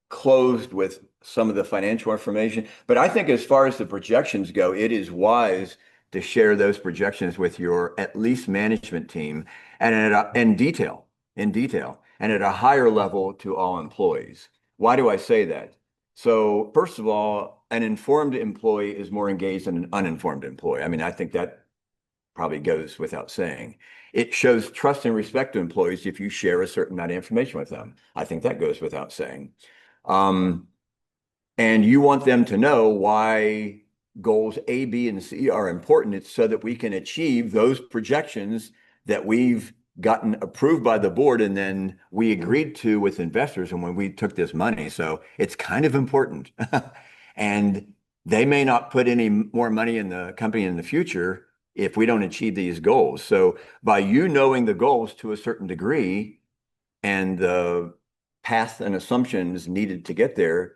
closed with some of the financial information, but I think as far as the projections go, it is wise to share those projections with your at least management team and in detail, and at a higher level to all employees. Why do I say that? So first of all, an informed employee is more engaged than an uninformed employee. I mean, I think that probably goes without saying. It shows trust and respect to employees if you share a certain amount of information with them. I think that goes without saying. And you want them to know why goals A, B, and C are important. It's so that we can achieve those projections that we've gotten approved by the board and then we agreed to with investors and when we took this money. So it's kind of important. And they may not put any more money in the company in the future if we don't achieve these goals. So by you knowing the goals to a certain degree and the path and assumptions needed to get there,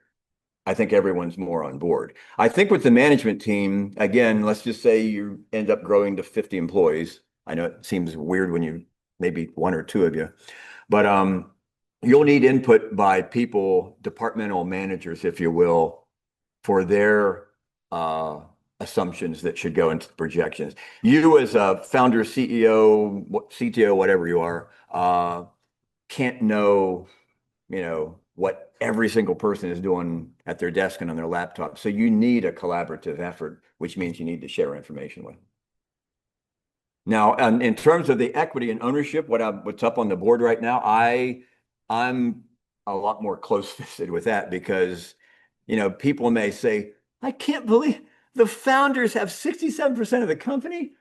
I think everyone's more on board. I think with the management team, again, let's just say you end up growing to 50 employees. I know it seems weird when you maybe one or two of you, but you'll need input by people, departmental managers, if you will, for their assumptions that should go into the projections. You as a founder, CEO, CTO, whatever you are, can't know, you know, what every single person is doing at their desk and on their laptop. So you need a collaborative effort, which means you need to share information with. Now, in terms of the equity and ownership, what's up on the board right now, I'm a lot more close-fisted with that because, people may say, I can't believe the founders have 67% of the company.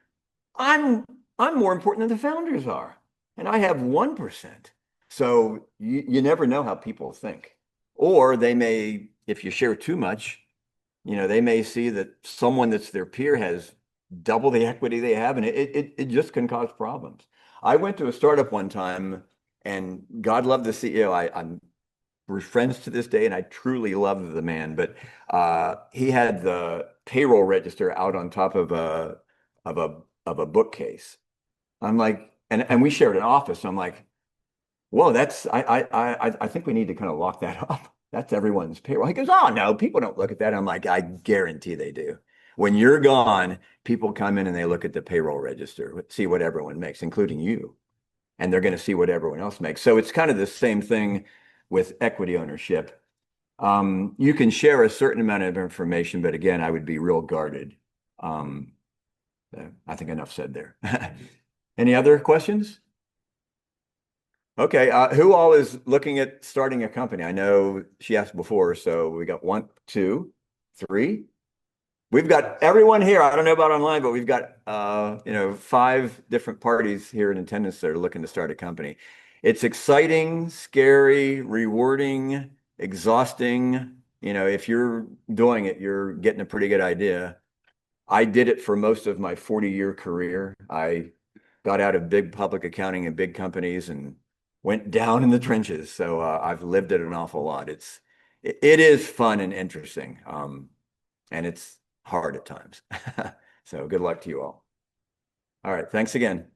I'm I'm more important than the founders are, and I have 1%. So you never know how people think. Or they may, if you share too much, they may see that someone that's their peer has double the equity they have, and it just can cause problems. I went to a startup one time, and God love the CEO. We're friends to this day, and I truly love the man. But he had the payroll register out on top of a bookcase. I'm like, and we shared an office. So I'm like, whoa, I think we need to kind of lock that up. That's everyone's payroll. He goes, oh no, people don't look at that. I'm like, I guarantee they do. When you're gone, people come in and they look at the payroll register, see what everyone makes, including you, and they're going to see what everyone else makes. So it's kind of the same thing with equity ownership. You can share a certain amount of information, but again, I would be real guarded. I think enough said there. Any other questions? Okay, who all is looking at starting a company? I know she asked before, so we got 1, 2, 3. We've got everyone here. I don't know about online, but we've got 5 different parties here in attendance that are looking to start a company. It's exciting, scary, rewarding, exhausting. If you're doing it, you're getting a pretty good idea. I did it for most of my 40-year career. I got out of big public accounting and big companies and went down in the trenches. So I've lived it an awful lot. It is fun and interesting, and it's hard at times. So good luck to you all. All right, thanks again.